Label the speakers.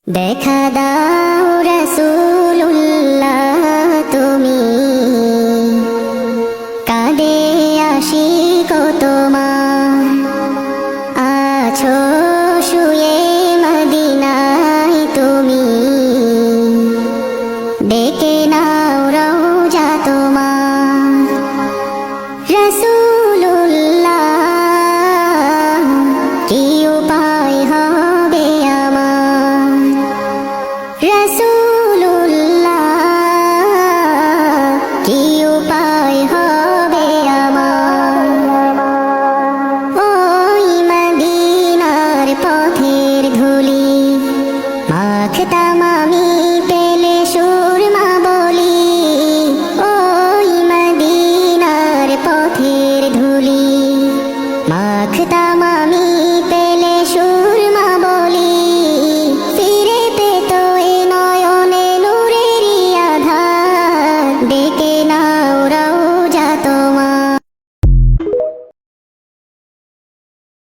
Speaker 1: দেখা দাও রাসূলুল্লাহ তুমি কাঁদে আশিক তোমার আছো শুয়ে মদিনায় তুমি ডেকে নাও রওজা তোমার রাসূলুল্লাহ কি উপায় হবে আমার রাসূলুল্লাহ কি উপায় হবে আমার ওই মদিনার পথের ধুলি মাখতাম আমি